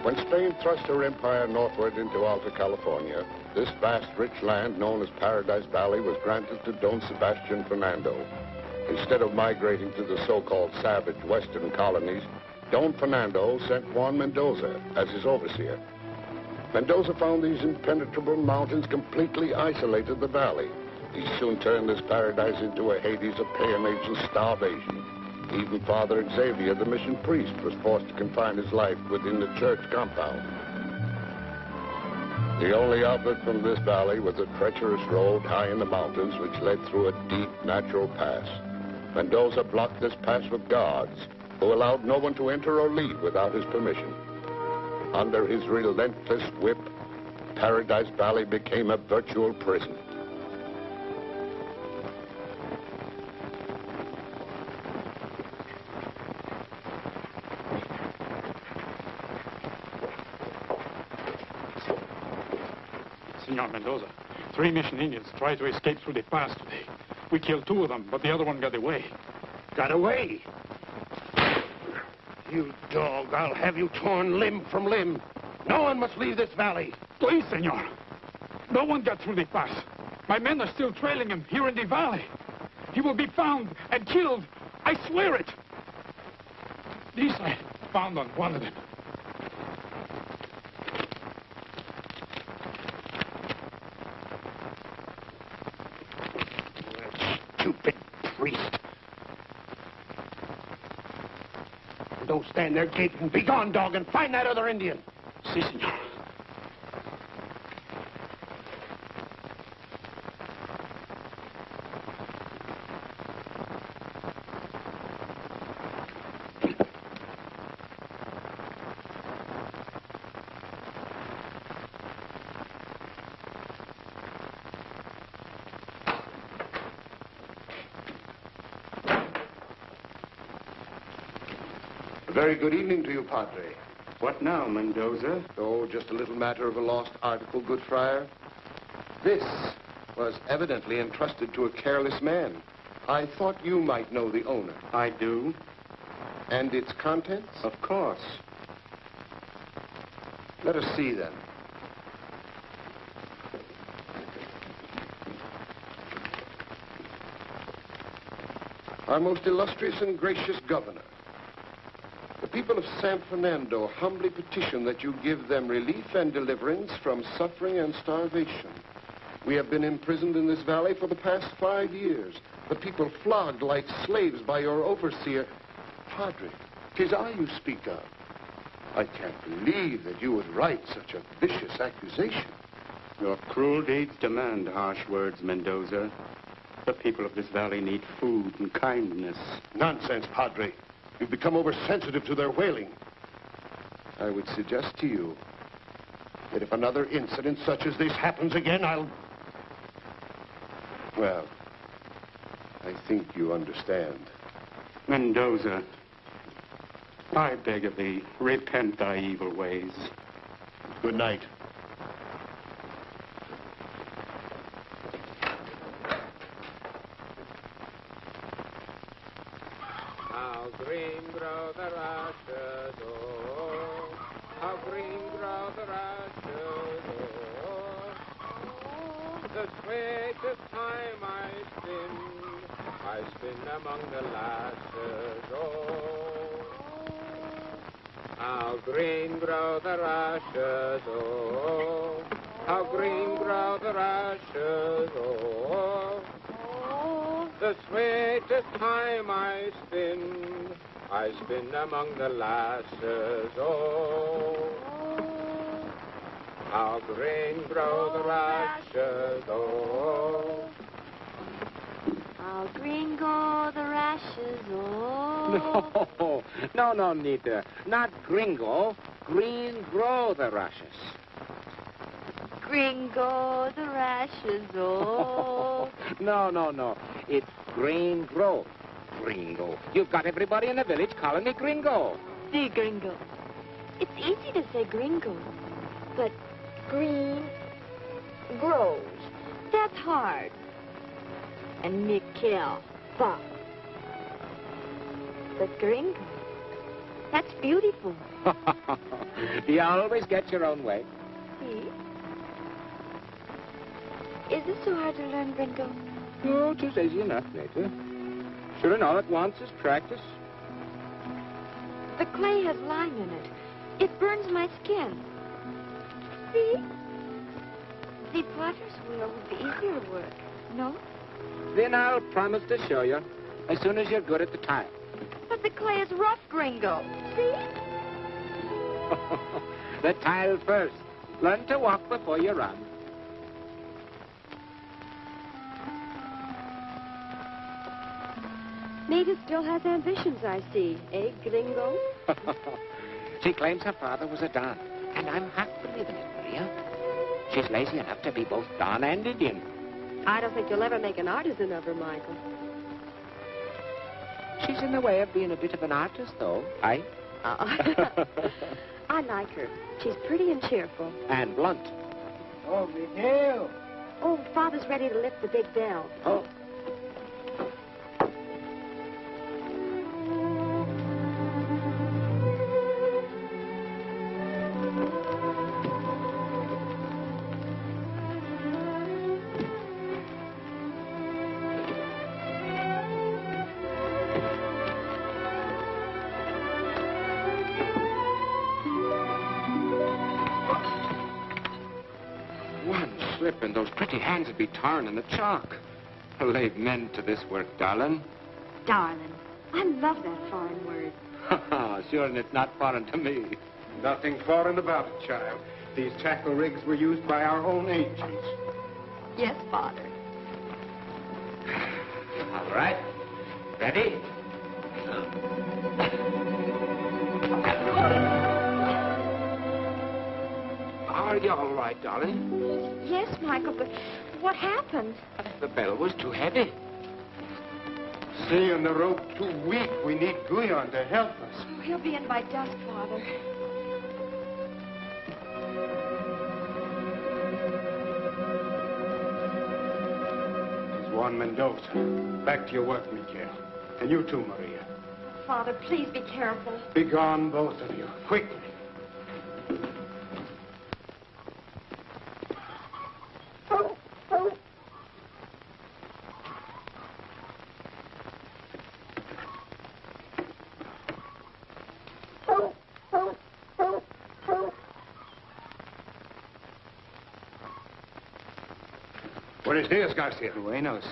When Spain thrust her empire northward into Alta California, this vast, rich land known as Paradise Valley was granted to Don Sebastian Fernando. Instead of migrating to the so-called savage western colonies, Don Fernando sent Juan Mendoza as his overseer. Mendoza found these impenetrable mountains completely isolated the valley. He soon turned this paradise into a Hades of peonage and starvation. Even Father Xavier, the mission priest, was forced to confine his life within the church compound. The only outlet from this valley was a treacherous road high in the mountains which led through a deep natural pass. Mendoza blocked this pass with guards who allowed no one to enter or leave without his permission. Under his relentless whip, Paradise Valley became a virtual prison. Senor Mendoza, 3 mission Indians tried to escape through the pass today. We killed 2 of them, but the other one got away. Got away? You dog, I'll have you torn limb from limb. No one must leave this valley. Please, senor. No one got through the pass. My men are still trailing him here in the valley. He will be found and killed. I swear it. These I found on one of them. Stupid priest. Don't stand there gaping. Be gone, dog, and find that other Indian. Si, senor. Very good evening to you, Padre. What now, Mendoza? Oh, just a little matter of a lost article, good friar. This was evidently entrusted to a careless man. I thought you might know the owner. I do. And its contents? Of course. Let us see, then. Our most illustrious and gracious governor, the people of San Fernando humbly petition that you give them relief and deliverance from suffering and starvation. We have been imprisoned in this valley for the past 5 years. The people flogged like slaves by your overseer. Padre, 'tis I you speak of. I can't believe that you would write such a vicious accusation. Your cruel deeds demand harsh words, Mendoza. The people of this valley need food and kindness. Nonsense, Padre. You've become oversensitive to their wailing. I would suggest to you that if another incident such as this happens again, Well, I think you understand. Mendoza, I beg of thee, repent thy evil ways. Good night. How green grow the rushes, oh, how green grow the rushes, oh, the sweetest time I spin among the lashes, oh, how green grow the rushes, oh, how green grow the rushes, oh, the sweetest time I spin among the lashes, oh, how green grow the rashes, oh. How green go the rashes, oh. No, Nita. Not gringo. Green grow the rashes. Green go the rashes, oh. No. It's green grow. Gringo. You've got everybody in the village calling me gringo. The gringo. It's easy to say gringo, but green grows. That's hard. And me kill. But gringo. That's beautiful. You always get your own way. See? Is this so hard to learn, Gringo? Oh, 'tis easy enough, Nita. Sure, and all it wants is practice. The clay has lime in it. It burns my skin. See? The potter's wheel would be easier work, no? Then I'll promise to show you as soon as you're good at the tile. But the clay is rough, Gringo. See? The tile first. Learn to walk before you run. Nita still has ambitions, I see. Eh, Gringo? She claims her father was a Don, and I'm half believing it, Maria. She's lazy enough to be both Don and Indian. I don't think you'll ever make an artisan of her, Michael. She's in the way of being a bit of an artist, though. I like her. She's pretty and cheerful. And blunt. Oh, Miguel. Oh, Father's ready to lift the big bell. Oh. And those pretty hands would be tarring in the chalk. Lay men to this work, darling. Darling. I love that foreign word. Sure, and it's not foreign to me. Nothing foreign about it, child. These tackle rigs were used by our own ancients. Yes, Father. All right. Ready? Are you all right, darling? Yes, Michael, but what happened? The bell was too heavy. See, and the rope too weak. We need Guyon to help us. Oh, he'll be in by dusk, Father. It's Juan Mendoza. Back to your work, Miguel. And you too, Maria. Father, please be careful. Be gone, both of you. Quickly. Buenos dias, Garcia. Buenos.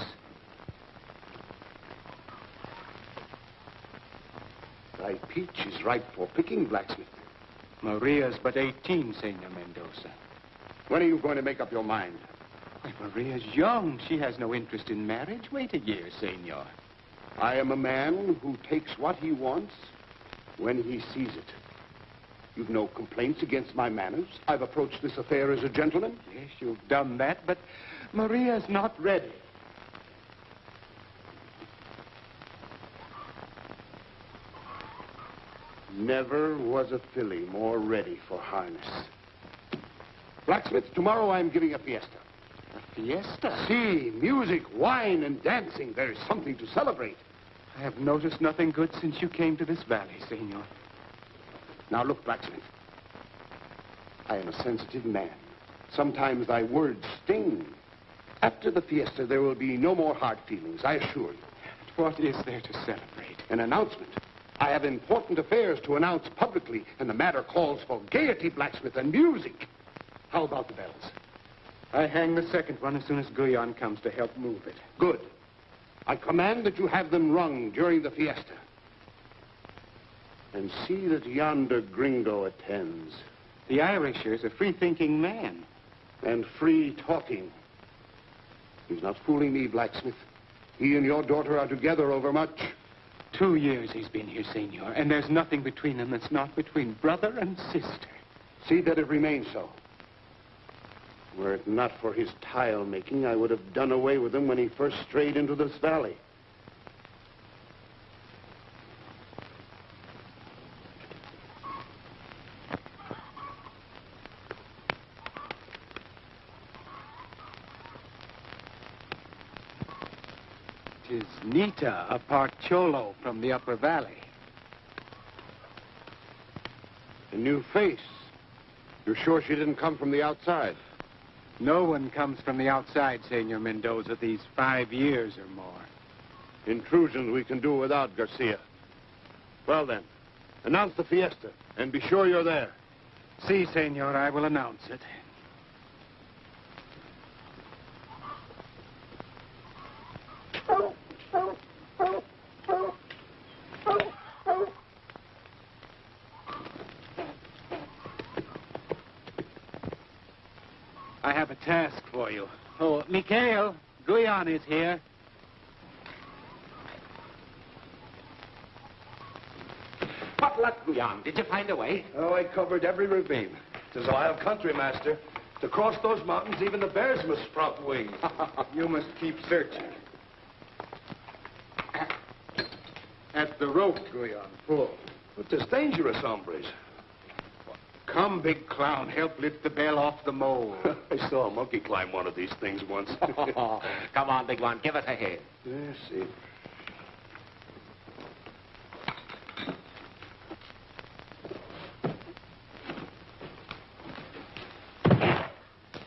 Thy peach is ripe for picking, blacksmith. Maria's but 18, Senor Mendoza. When are you going to make up your mind? Why, Maria's young. She has no interest in marriage. Wait a year, Senor. I am a man who takes what he wants when he sees it. You've no complaints against my manners. I've approached this affair as a gentleman. Yes, you've done that, but Maria's not ready. Never was a filly more ready for harness. Blacksmith, tomorrow I'm giving a fiesta. A fiesta? See, music, wine, and dancing. There's something to celebrate. I have noticed nothing good since you came to this valley, Senor. Now look, blacksmith. I am a sensitive man. Sometimes thy words sting. After the fiesta, there will be no more hard feelings, I assure you. What is there to celebrate? An announcement. I have important affairs to announce publicly, and the matter calls for gaiety, blacksmith, and music. How about the bells? I hang the second one as soon as Guyon comes to help move it. Good. I command that you have them rung during the fiesta. And see that yonder gringo attends. The Irisher is a free-thinking man. And free-talking. He's not fooling me, blacksmith. He and your daughter are together over much. 2 years he's been here, Senor, and there's nothing between them that's not between brother and sister. See that it remains so. Were it not for his tile making, I would have done away with him when he first strayed into this valley. Tis Nita, a part Cholo from the upper valley. A new face. You're sure she didn't come from the outside? No one comes from the outside, Senor Mendoza, these 5 years or more. Intrusions we can do without, Garcia. Well then, announce the fiesta, and be sure you're there. Si, senor, I will announce it. I have a task for you. Oh, Mikhail, Guyon is here. What luck, Guyon? Did you find a way? Oh, I covered every ravine. It's a wild country, Master. To cross those mountains, even the bears must sprout wings. You must keep searching. At the rope, Guyon. Pull. But there's dangerous, hombres. Come, big clown, help lift the bell off the mole. I saw a monkey climb one of these things once. Come on, big one, give us a hand. Yes, see.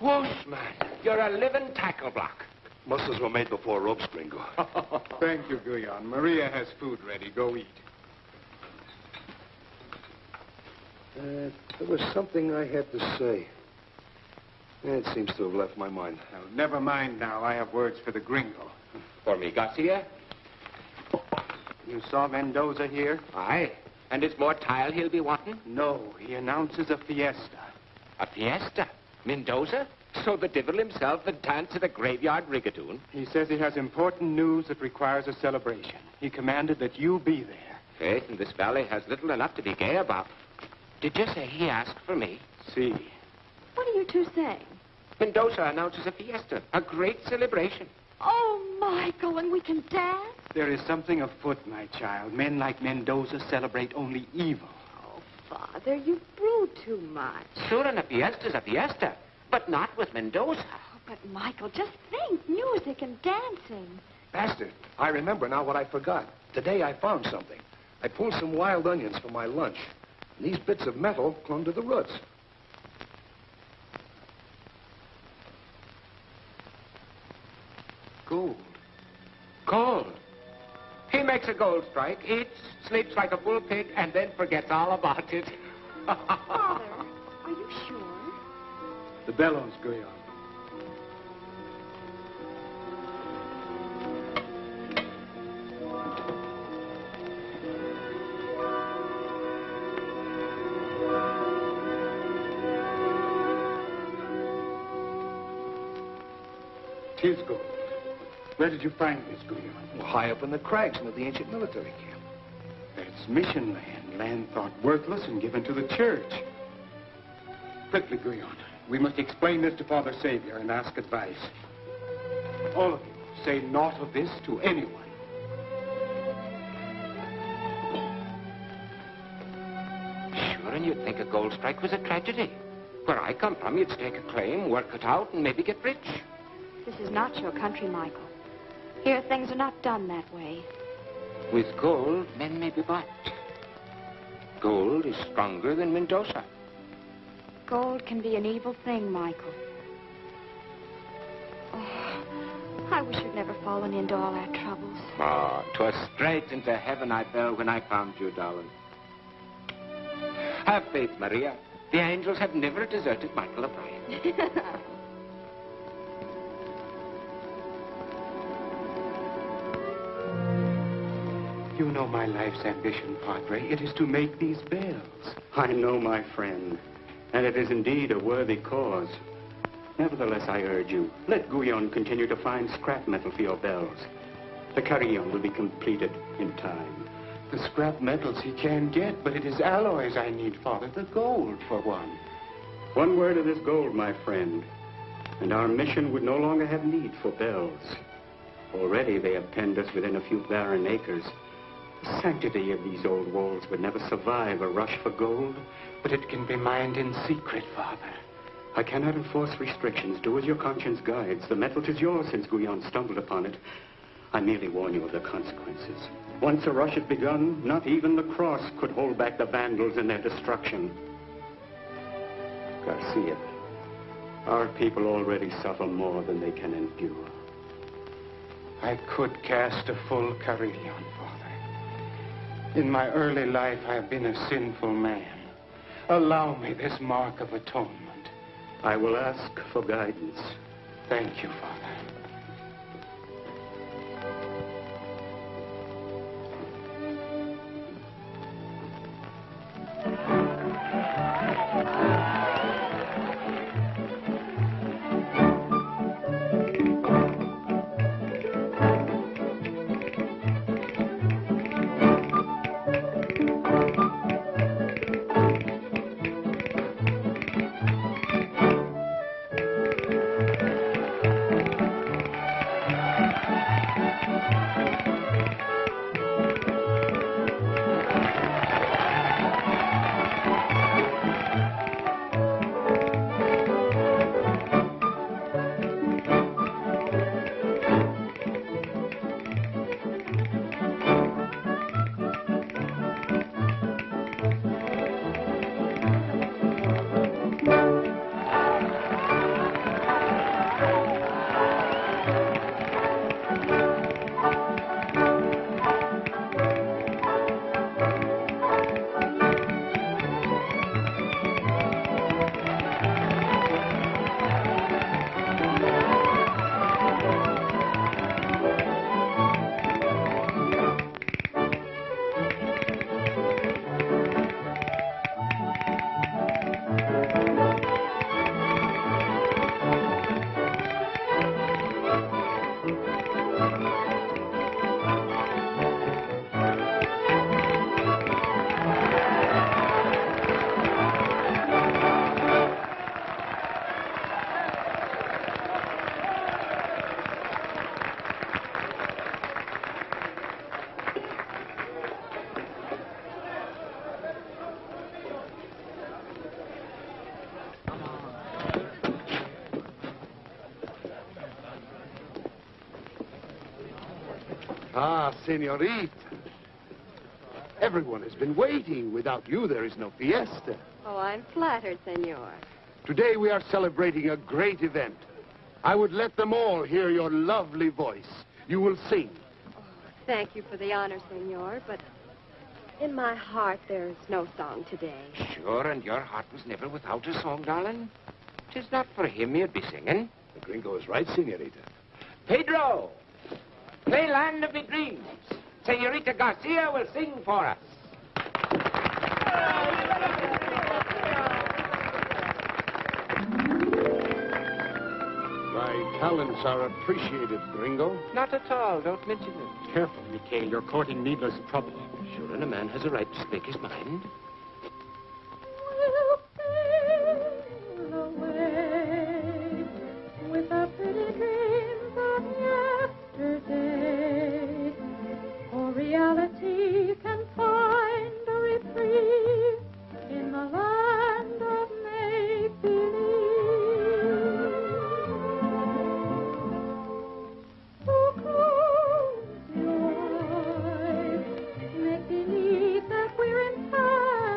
Whoosh, man. You're a living tackle block. Muscles were made before ropes, Gringo. Thank you, Guyon. Maria has food ready. Go eat. There was something I had to say. It seems to have left my mind. Now, never mind now. I have words for the gringo. For me, Garcia? You saw Mendoza here? Aye. And it's more tile he'll be wanting? No, he announces a fiesta. A fiesta? Mendoza? So the devil himself would dance at a graveyard rigadoon? He says he has important news that requires a celebration. He commanded that you be there. Faith, and this valley has little enough to be gay about. Did you say he asked for me? See. What are you two saying? Mendoza announces a fiesta, a great celebration. Oh, Michael, and we can dance? There is something afoot, my child. Men like Mendoza celebrate only evil. Oh, Father, you brood too much. Sure, and a fiesta's a fiesta, but not with Mendoza. Oh, but, Michael, just think. Music and dancing. Master, I remember now what I forgot. Today I found something. I pulled some wild onions for my lunch. And these bits of metal clung to the roots. Gold. Gold. He makes a gold strike, eats, sleeps like a bull pig, and then forgets all about it. Father, are you sure? The bellows, Guyon. Tis gold. Where did you find this, Guyon? Well, high up in the crags near the ancient military camp. That's mission land. Land thought worthless and given to the church. Quickly, Guyon. We must explain this to Father Savior and ask advice. All of you, say naught of this to anyone. Sure, and you'd think a gold strike was a tragedy. Where I come from, you'd stake a claim, work it out, and maybe get rich. This is not your country, Michael. Here, things are not done that way. With gold, men may be bought. Gold is stronger than Mendoza. Gold can be an evil thing, Michael. Oh, I wish you'd never fallen into all our troubles. Oh, 'twas straight into heaven I fell when I found you, darling. Have faith, Maria. The angels have never deserted Michael O'Brien. You know my life's ambition, Padre. It is to make these bells. I know, my friend, and it is indeed a worthy cause. Nevertheless, I urge you, let Guyon continue to find scrap metal for your bells. The carillon will be completed in time. The scrap metals he can get, but it is alloys I need, Father. The gold, for one. One word of this gold, my friend, and our mission would no longer have need for bells. Already they have penned us within a few barren acres. The sanctity of these old walls would never survive a rush for gold. But it can be mined in secret, Father. I cannot enforce restrictions. Do as your conscience guides. The metal is yours since Guyon stumbled upon it. I merely warn you of the consequences. Once a rush had begun, not even the cross could hold back the Vandals in their destruction. Garcia, our people already suffer more than they can endure. I could cast a full carillon, Father. In my early life, I have been a sinful man. Allow me this mark of atonement. I will ask for guidance. Thank you, Father. Ah, senorita. Everyone has been waiting. Without you, there is no fiesta. Oh, I'm flattered, senor. Today we are celebrating a great event. I would let them all hear your lovely voice. You will sing. Oh, thank you for the honor, senor, but in my heart there's no song today. Sure, and your heart was never without a song, darling. 'Tis not for him you'd be singing. The gringo is right, senorita. Pedro, play Land of Me Dreams. Senorita Garcia will sing for us. My talents are appreciated, gringo. Not at all. Don't mention it. Careful, Mikhail. You're courting needless trouble. Sure, and a man has a right to speak his mind. We'll sail away with the pretty dreams of yesterday. For reality can find a reprieve in the land of make-believe. So close your eyes, make believe that we're in paradise.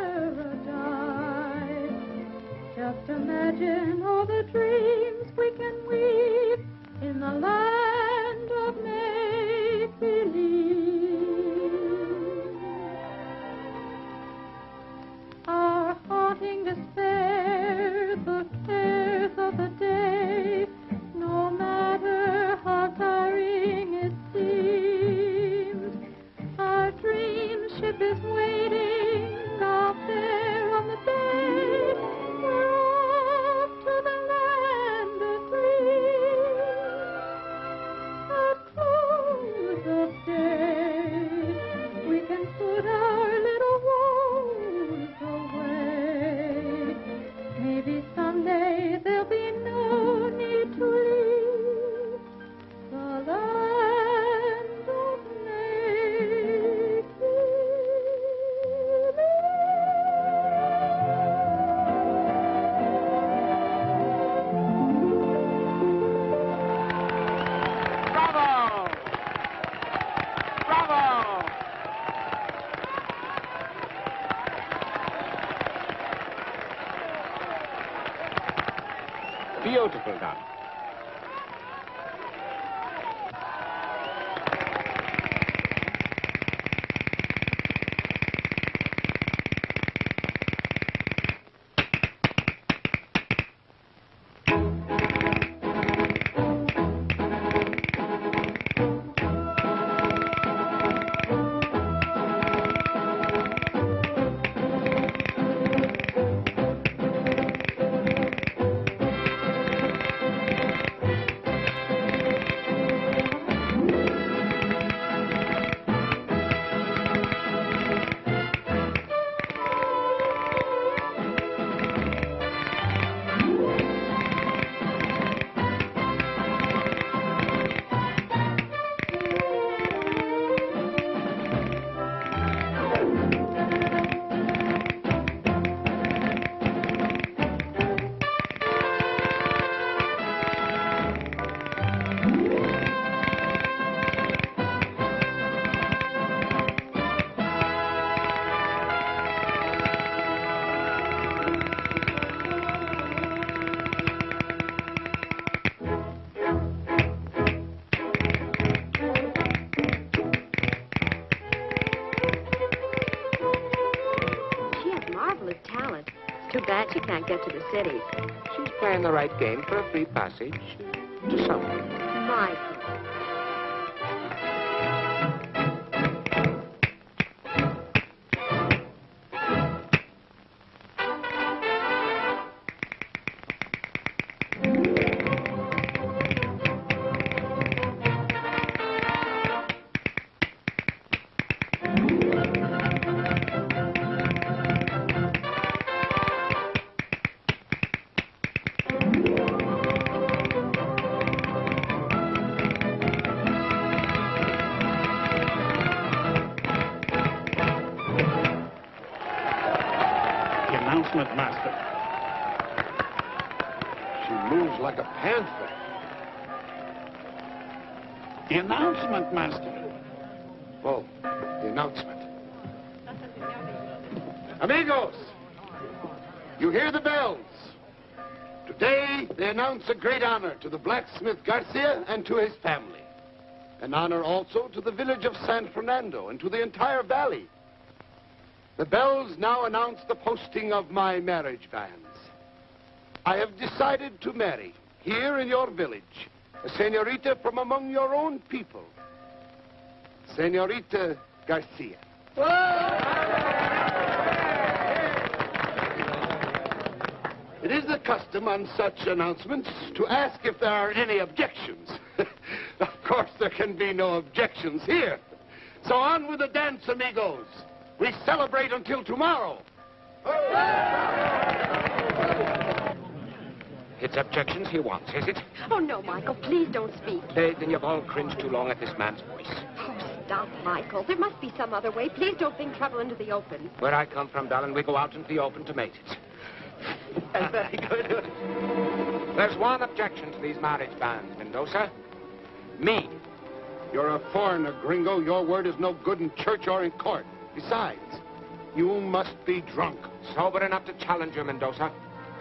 Beautiful, Don. Too bad she can't get to the city. She's playing the right game for a free passage to somewhere. Michael. Announcement, Master. She moves like a panther. The announcement, Master. Oh, the announcement. Amigos, you hear the bells. Today, they announce a great honor to the blacksmith Garcia and to his family. An honor also to the village of San Fernando and to the entire valley. The bells now announce the posting of my marriage banns. I have decided to marry, here in your village, a senorita from among your own people, Senorita Garcia. It is the custom on such announcements to ask if there are any objections. Of course, there can be no objections here. So on with the dance, amigos. We celebrate until tomorrow. It's objections he wants, is it? Oh, no, Michael, please don't speak. Then you've all cringed too long at this man's voice. Oh, stop, Michael. There must be some other way. Please don't bring trouble into the open. Where I come from, darling, we go out into the open to mate it. Very good. There's one objection to these marriage bans, Mendoza. Me. You're a foreigner, gringo. Your word is no good in church or in court. Besides, you must be drunk. Sober enough to challenge you, Mendoza.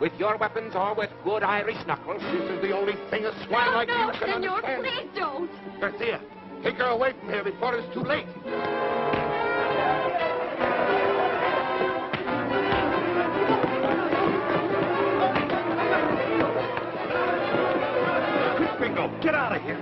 With your weapons or with good Irish knuckles. This is the only thing a swine like you can Senor, understand. please don't. Garcia, take her away from here before it's too late. Gringo, get out of here.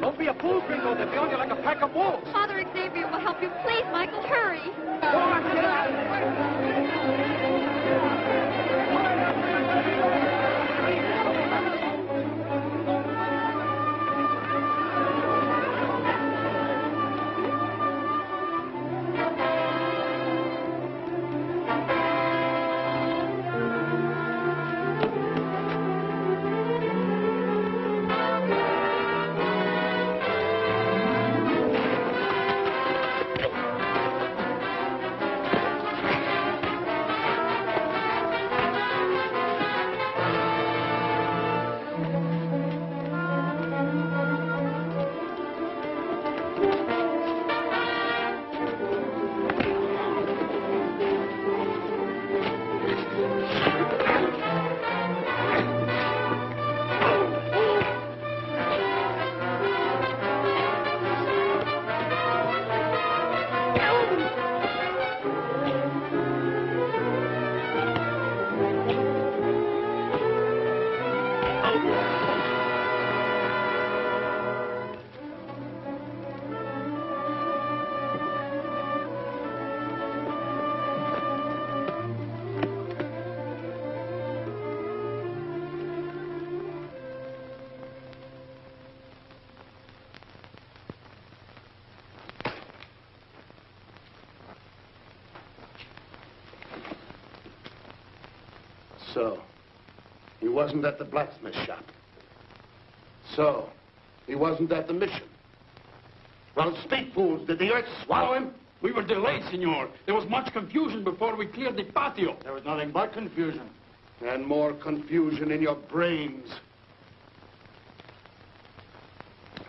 Don't be a fool, Gringo. They'll be on you like a pack of wolves. Father Xavier will help you. Please, Michael, hurry. Go on, get out of So, he wasn't at the blacksmith shop. So, he wasn't at the mission. Well, speak, fools. Did the earth swallow him? We were delayed, senor. There was much confusion before we cleared the patio. There was nothing but confusion. And more confusion in your brains.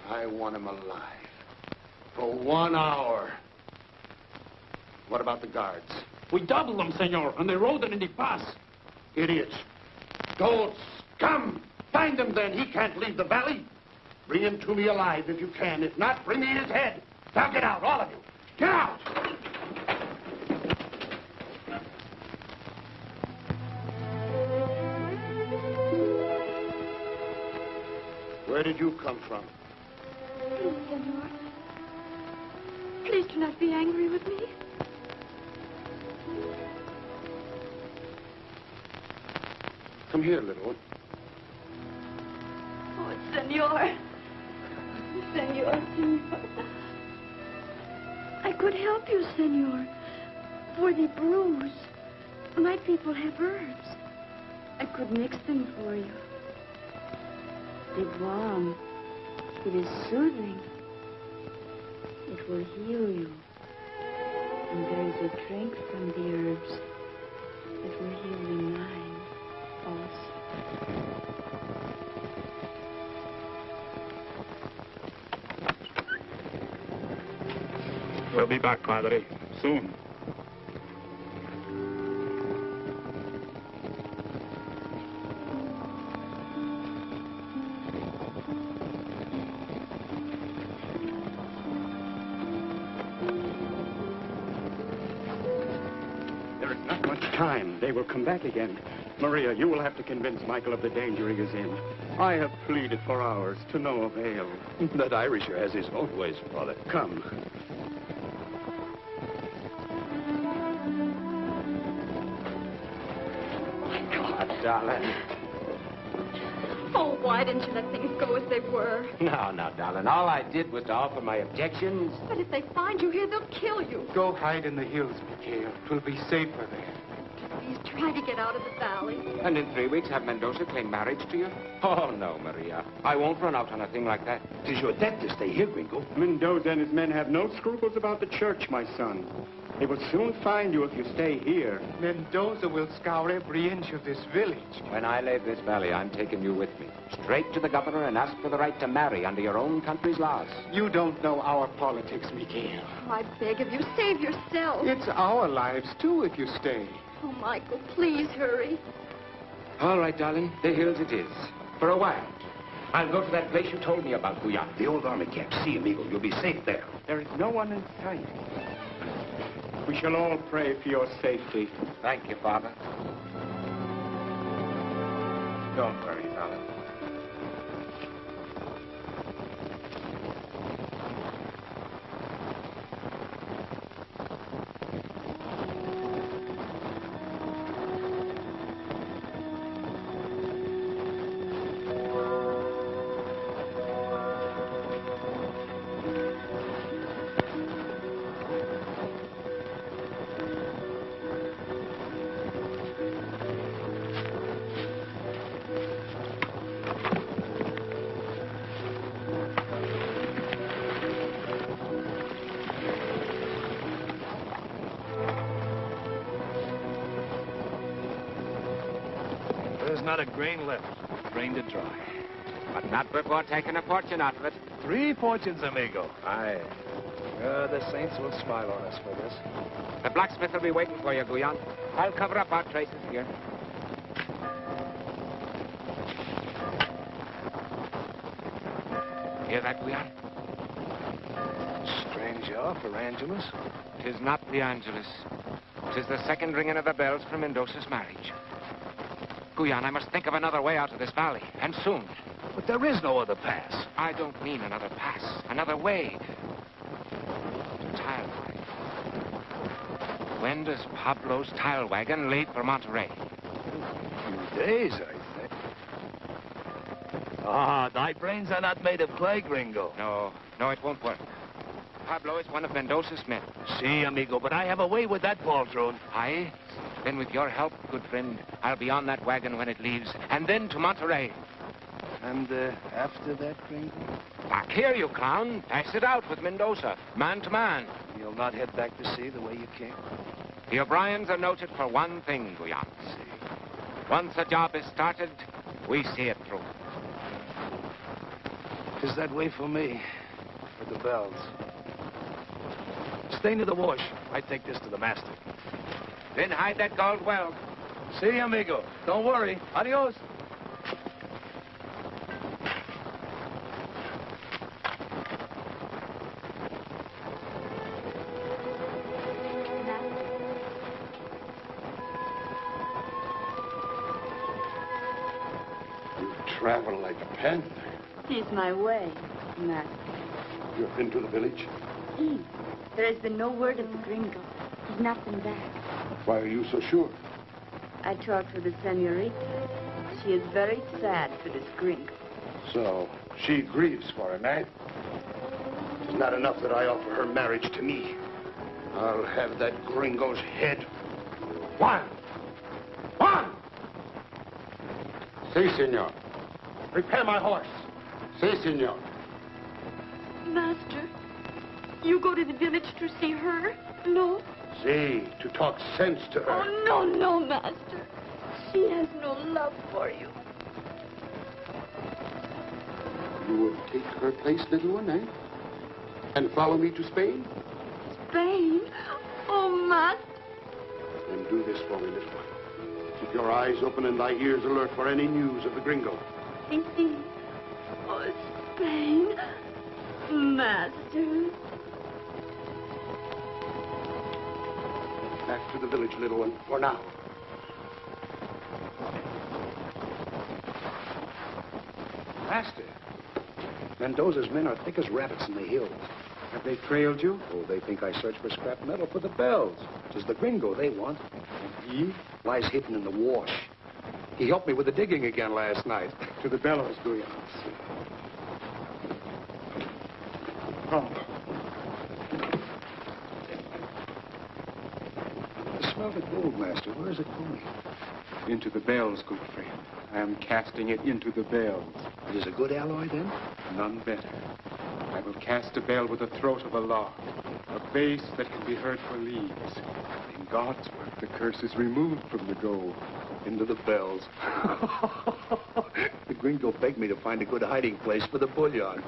I want him alive. For 1 hour. What about the guards? We doubled them, senor, and they rode it in the pass. Idiots. Those scum! Find him then. He can't leave the valley. Bring him to me alive if you can. If not, bring me his head. Now get out, all of you. Get out! Where did you come from? Please, senor. Please do not be angry with me. Come here, little one. Oh, senor. Senor, senor. I could help you, senor. For the bruise. My people have herbs. I could mix them for you. The balm. It is soothing. It will heal you. And there is a drink from the herbs that will heal the mind also. We'll be back, Padre, soon. There is not much time. They will come back again. Maria, you will have to convince Michael of the danger he is in. I have pleaded for hours to no avail. That Irisher has his own ways, Father. Come. Darling. Oh, why didn't you let things go as they were? No, darling. All I did was to offer my objections. But if they find you here, they'll kill you. Go hide in the hills, Mikhail. 'Twill be safer there. Please try to get out of the valley. And in 3 weeks have Mendoza claim marriage to you? Oh, no, Maria. I won't run out on a thing like that. It is your debt to stay here, Gringo. Mendoza and his men have no scruples about the church, my son. They will soon find you if you stay here. Mendoza will scour every inch of this village. When I leave this valley, I'm taking you with me. Straight to the governor and ask for the right to marry under your own country's laws. You don't know our politics, Mikhail. I beg of you, save yourself. It's our lives, too, if you stay. Oh, Michael, please hurry. All right, darling. The hills it is. For a while. I'll go to that place you told me about, Guyan. The old army camp. See, amigo. You'll be safe there. There is no one in sight. We shall all pray for your safety. Thank you, Father. Don't worry, darling. There's not a grain left. Drained it dry. But not before taking a fortune out of it. 3 fortunes, amigo. Aye. The saints will smile on us for this. The blacksmith will be waiting for you, Guyan. I'll cover up our traces here. Hear that, Guyan? Strange hour for Angelus. 'Tis not the Angelus. 'Tis the second ringing of the bells for Mendoza's marriage. Guyan, I must think of another way out of this valley, and soon. But there is no other pass. I don't mean another pass, another way. Tile wagon. When does Pablo's tile wagon leave for Monterey? A few days, I think. Ah, thy brains are not made of clay, Gringo. No, it won't work. Pablo is one of Mendoza's men. See, amigo, but I have a way with that poltroon. Aye? Then with your help, good friend, I'll be on that wagon when it leaves, and then to Monterey. And after that, Gringo? Back here, you clown. Pass it out with Mendoza, man to man. You'll not head back to sea the way you came? The O'Briens are noted for one thing, Guyan. Once a job is started, we see it through. Is that way for me? For the bells? Stay near the wash. I take this to the master. Then hide that gold well. See you, amigo. Don't worry. Adios. You travel like a panther. It's my way, Master. You've been to the village? Eve, there has been no word of the gringo. He's not been back. Why are you so sure? I talked with the senorita. She is very sad for this gringo. So, she grieves for him, eh? It's not enough that I offer her marriage to me. I'll have that gringo's head. Juan! Si, senor. Prepare my horse. Si, senor. Master, you go to the village to see her? No? Si, to talk sense to her. Oh, no, Master. She has no love for you. You will take her place, little one, eh? And follow me to Spain? Spain? Oh, Master. Then do this for me, little one. Keep your eyes open and thy ears alert for any news of the gringo. See. Oh, Spain. Master. Back to the village, little one, for now. Master, Mendoza's men are thick as rabbits in the hills. Have they trailed you? Oh, they think I search for scrap metal for the bells. Tis the gringo they want. And he? Lies hidden in the wash. He helped me with the digging again last night. To the bellows, Guyan. Come. I smell the gold, Master. Where is it going? Into the bells, good friend. I am casting it into the bells. It is a good alloy, then? None better. I will cast a bell with the throat of a lark, a bass that can be heard for leagues. In God's work, the curse is removed from the gold. Into the bells. The gringo begged me to find a good hiding place for the bullion.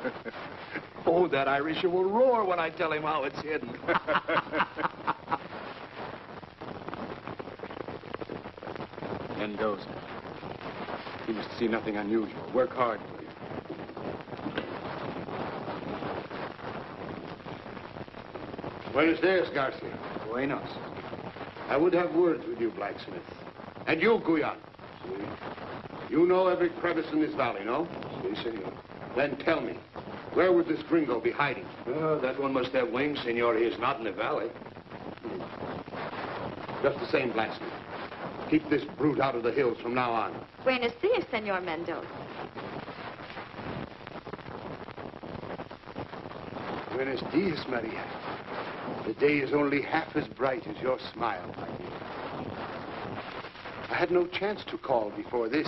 Oh, that Irisher will roar when I tell him how it's hidden. Mendoza. He must see nothing unusual. Work hard, will you? Buenos dias, Garcia. Buenos. I would have words with you, blacksmith. And you, Guyan. Si. You know every crevice in this valley, no? Si, senor. Then tell me, where would this gringo be hiding? That one must have wings, senor. He is not in the valley. Just the same, blacksmith. Keep this brute out of the hills from now on. Buenos dias, Senor Mendoza. Buenos dias, Maria. The day is only half as bright as your smile, my dear. I had no chance to call before this.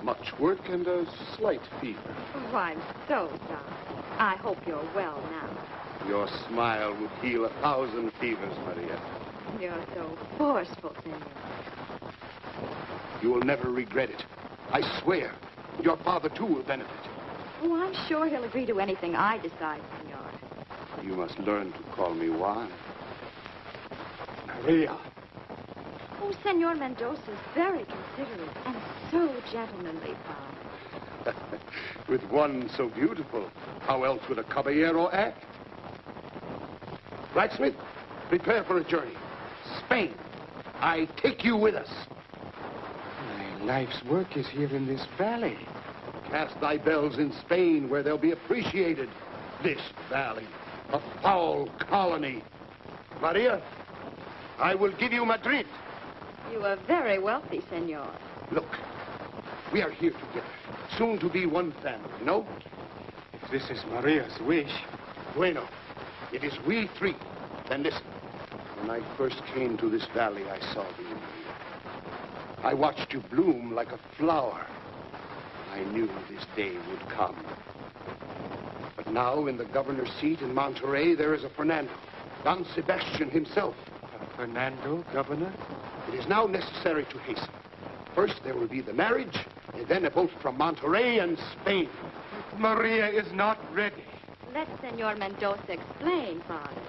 Much work and a slight fever. Oh, I'm so sorry. I hope you're well now. Your smile would heal 1,000 fevers, Maria. You're so forceful, Senor. You will never regret it. I swear. Your father, too, will benefit. Oh, I'm sure he'll agree to anything I decide, Senor. You must learn to call me Juan. Maria. Oh, Senor Mendoza is very considerate and so gentlemanly, Father. With one so beautiful, how else would a caballero act? Blacksmith, prepare for a journey. Spain. I take you with us. My life's work is here in this valley. Cast thy bells in Spain where they'll be appreciated. This valley, a foul colony. Maria, I will give you Madrid. You are very wealthy, Senor. Look, we are here together, soon to be one family, no? If this is Maria's wish. Bueno, it is we three. Then listen. When I first came to this valley, I saw thee, Maria. I watched you bloom like a flower. I knew this day would come. But now, in the governor's seat in Monterey, there is a Fernando, Don Sebastian himself. Fernando, governor? It is now necessary to hasten. First, there will be the marriage, and then a boat from Monterey and Spain. Maria is not ready. Let Senor Mendoza explain, Father.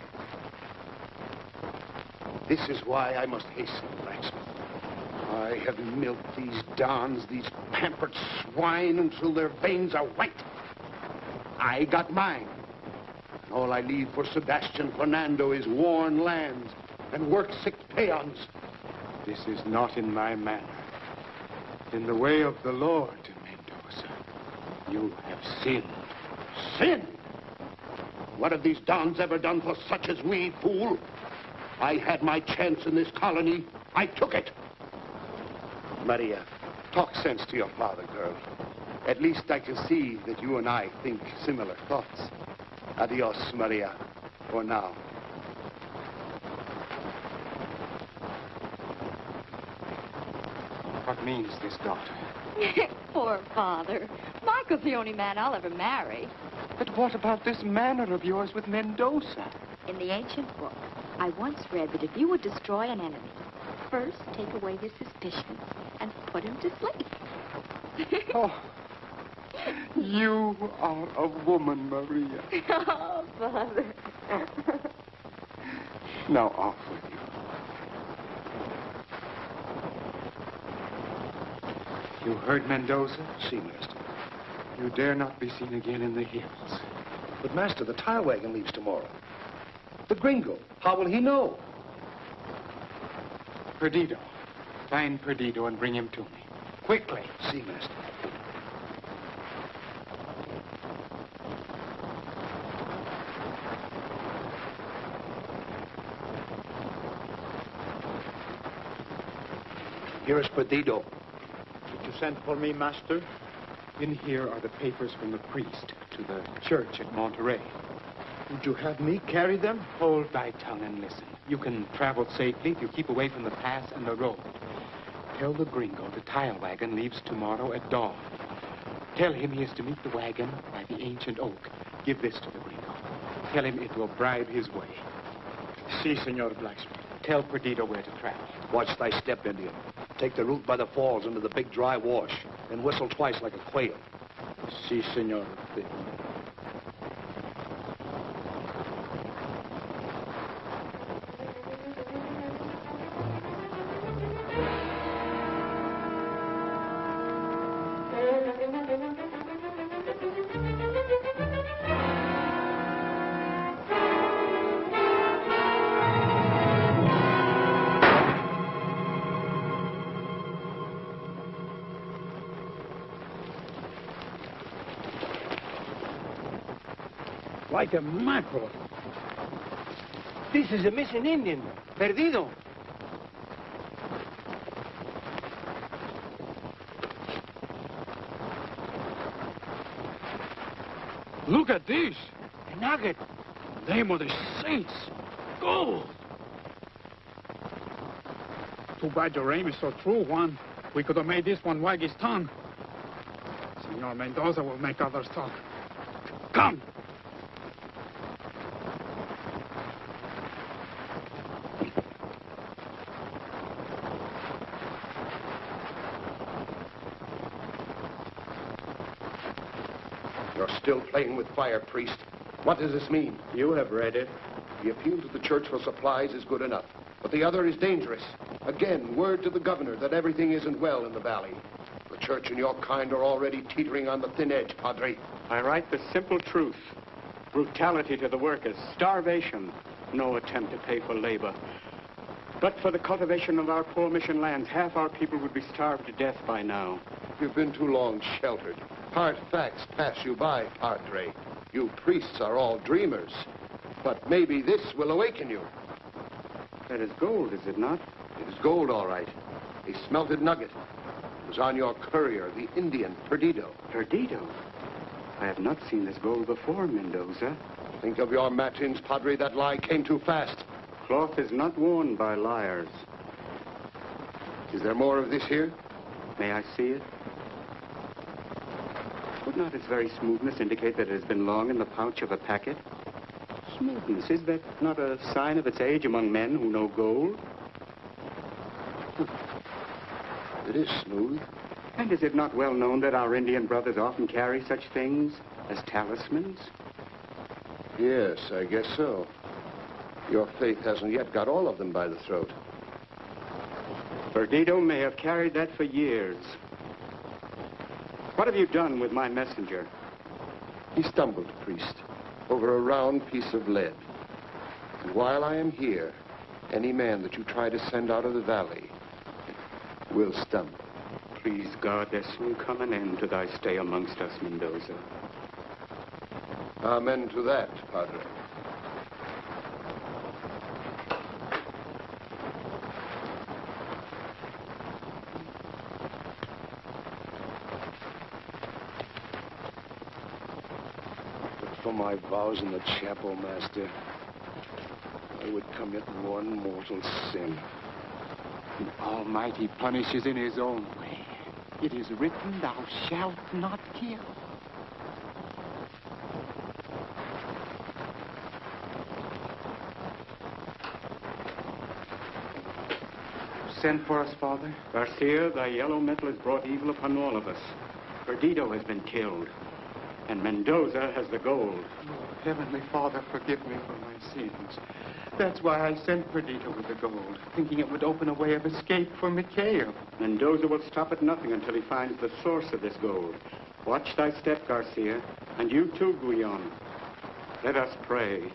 This is why I must hasten, blacksmith. I have milked these dons, these pampered swine, until their veins are white. I got mine. And all I leave for Sebastian Fernando is worn lands and work-sick peons. This is not in my manner. In the way of the Lord, Mendoza, you have sinned. Sin? What have these dons ever done for such as we, fool? I had my chance in this colony. I took it. Maria, talk sense to your father, girl. At least I can see that you and I think similar thoughts. Adios, Maria, for now. What means this, daughter? Poor Father. Michael's the only man I'll ever marry. But what about this manner of yours with Mendoza? In the ancient book, I once read that if you would destroy an enemy, first take away his suspicions and put him to sleep. Oh, you are a woman, Maria. Oh, Father. Now off with you. You heard Mendoza? Si, Master. You dare not be seen again in the hills. But, Master, the tire wagon leaves tomorrow. The gringo, how will he know? Perdido. Find Perdido and bring him to me. Quickly. Si, Master. Here is Perdido. Did you send for me, Master? In here are the papers from the priest to the church at Monterey. Would you have me carry them? Hold thy tongue and listen. You can travel safely if you keep away from the pass and the road. Tell the gringo the tile wagon leaves tomorrow at dawn. Tell him he is to meet the wagon by the ancient oak. Give this to the gringo. Tell him it will bribe his way. Si, Senor Blacksmith. Tell Perdido where to travel. Watch thy step, Indian. Take the route by the falls into the big dry wash, and whistle twice like a quail. Si, Senor. Like a mackerel. This is a missing Indian. Perdido. Look at this. A nugget. Name of the saints. Gold. Too bad your aim is so true, Juan. We could have made this one wag his tongue. Senor Mendoza will make others talk. Come. You're still playing with fire, priest. What does this mean? You have read it. The appeal to the church for supplies is good enough, but the other is dangerous. Again, word to the governor that everything isn't well in the valley. The church and your kind are already teetering on the thin edge, Padre. I write the simple truth. Brutality to the workers, starvation, no attempt to pay for labor. But for the cultivation of our poor mission lands, half our people would be starved to death by now. You've been too long sheltered. Hard facts pass you by, Padre. You priests are all dreamers. But maybe this will awaken you. That is gold, is it not? It is gold, all right. A smelted nugget. It was on your courier, the Indian, Perdido. Perdido? I have not seen this gold before, Mendoza. Think of your matins, Padre. That lie came too fast. Cloth is not worn by liars. Is there more of this here? May I see it? Would not its very smoothness indicate that it has been long in the pouch of a packet? Smoothness, is that not a sign of its age among men who know gold? It is smooth. And is it not well known that our Indian brothers often carry such things as talismans? Yes, I guess so. Your faith hasn't yet got all of them by the throat. Perdido may have carried that for years. What have you done with my messenger? He stumbled, priest, over a round piece of lead. And while I am here, any man that you try to send out of the valley will stumble. Please, God, there soon come an end to thy stay amongst us, Mendoza. Amen to that, Padre. But for my vows in the chapel, Master, I would commit one mortal sin. The Almighty punishes in his own way. It is written, thou shalt not kill. Send for us, Father. Garcia, thy yellow metal has brought evil upon all of us. Perdido has been killed, and Mendoza has the gold. Oh, Heavenly Father, forgive me for my sins. That's why I sent Perdido with the gold, thinking it would open a way of escape for Mikhail. Mendoza will stop at nothing until he finds the source of this gold. Watch thy step, Garcia, and you too, Guyon. Let us pray.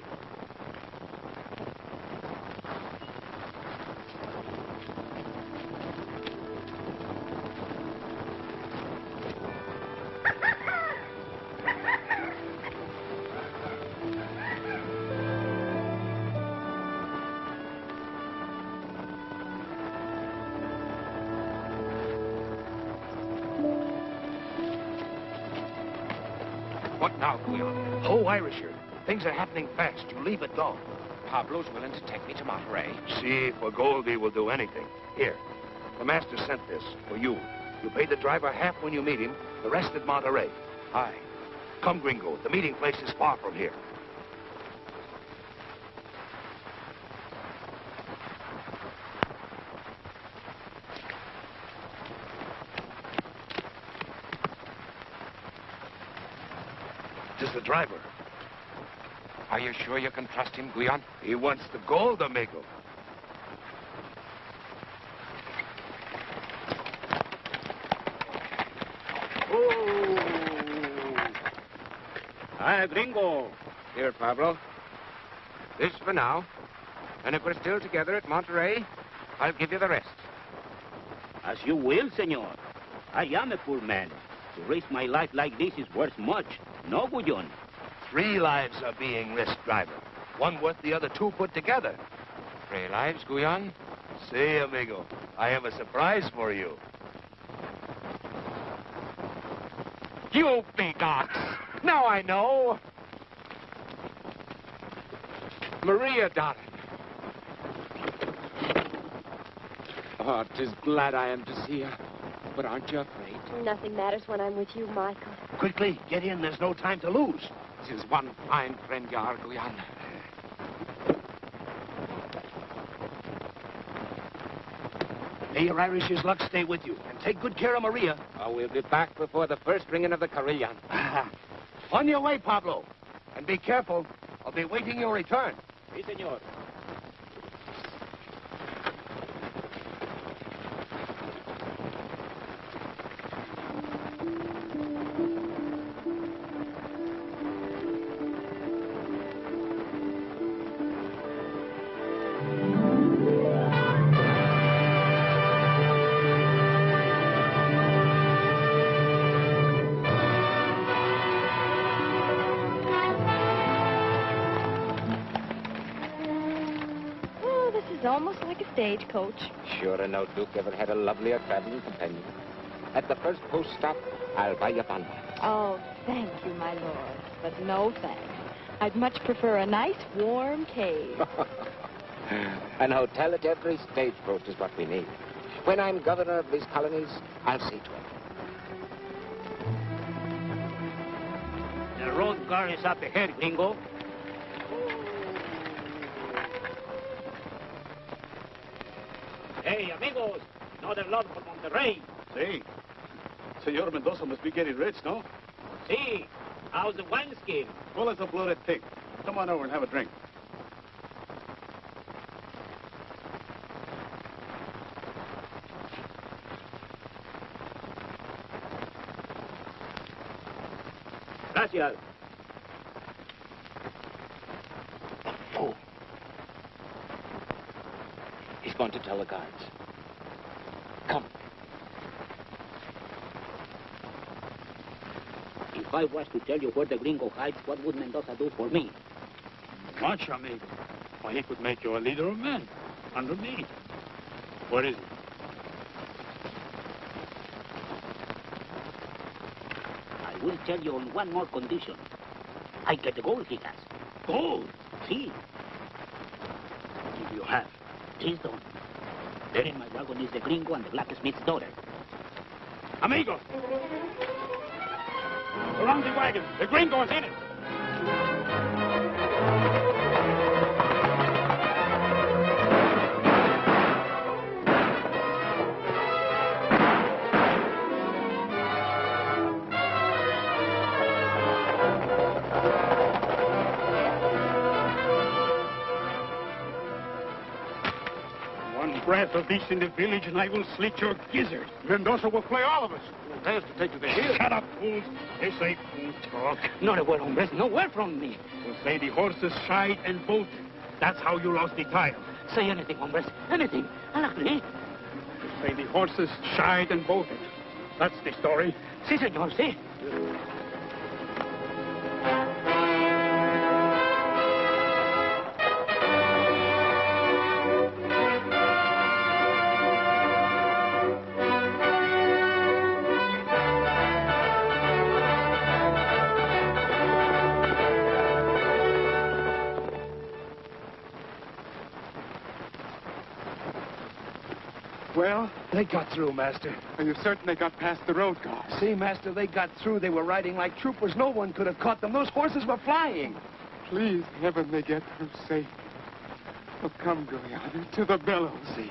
What now, Guyon? Oh, Irisher, things are happening fast. You leave at dawn. Pablo's willing to take me to Monterey. See, for gold he will do anything. Here, the master sent this for you. You pay the driver half when you meet him, the rest at Monterey. Aye. Come, Gringo. The meeting place is far from here. It is the driver. Are you sure you can trust him, Guyon? He wants the gold, amigo. Hi, Gringo. Here, Pablo. This for now. And if we're still together at Monterey, I'll give you the rest. As you will, senor. I am a poor man. To risk my life like this is worth much. No, Guyon. 3 lives are being risked, driver. One worth the other 2 put together. 3 lives, Guyon? See, amigo, I have a surprise for you. You big ox! Now I know! Maria, darling. Oh, 'tis glad I am to see you. But aren't you afraid? Nothing matters when I'm with you, Michael. Quickly, get in. There's no time to lose. This is one fine friend you are, Guyon. May your Irish's luck stay with you. And take good care of Maria. Oh, we'll be back before the first ringing of the carillon. On your way, Pablo. And be careful. I'll be waiting your return. Si, senor. Almost like a stagecoach. Sure, no Duke ever had a lovelier traveling companion. At the first post stop, I'll buy you bonbons. Oh, thank you, my lord. But no thanks. I'd much prefer a nice, warm cave. An hotel at every stagecoach is what we need. When I'm governor of these colonies, I'll see to it. The road car is up ahead, gringo. Hey, amigos, another load for Monterrey. See, Senor Mendoza must be getting rich, no? See, how's the wine scheme? Full as a bloated pig. Come on over and have a drink. Gracias. Fool. He's going to tell the guards. Come. If I was to tell you where the gringo hides, what would Mendoza do for me? Much, amigo. Why, he could make you a leader of men. Under me. Where is he? I will tell you on one more condition. I get the gold he has. Gold? See. If you have, please don't. There in my wagon is the gringo and the blacksmith's daughter. Amigo! Around the wagon. The gringo is in it. Breath of this in the village, and I will slit your gizzard. Mendoza will play all of us. He has to take to the hill. Shut up, fools. They say fool talk. Not a word, hombres. No word from me. We'll say the horses shied and bolted. That's how you lost the title. Say anything, hombres. Anything. I'll agree. We'll say the horses shied and bolted. That's the story. Si, senor, si. Well, they got through, Master. Are you certain they got past the road guard? See, Master, they got through. They were riding like troopers. No one could have caught them. Those horses were flying. Please, heaven, they get through safe. Well, come, Giuliano, to the bellows. See.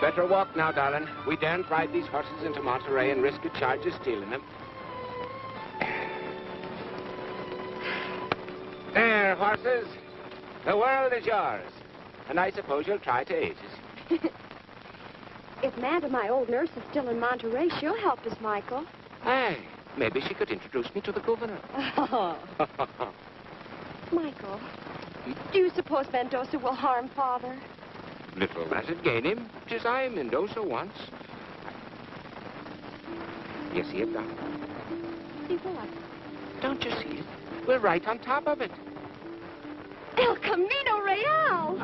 Better walk now, darling. We daren't ride these horses into Monterrey and risk a charge of stealing them. There, horses. The world is yours. And I suppose you'll try to aid us. If Manda, my old nurse, is still in Monterey, she'll help us, Michael. Hey, maybe she could introduce me to the governor. Oh. Michael, do you suppose Mendoza will harm Father? Little that'd gain him. 'Tis I, Mendoza, once. You see it, darling? See what? Don't you see it? We're right on top of it. El Camino Real!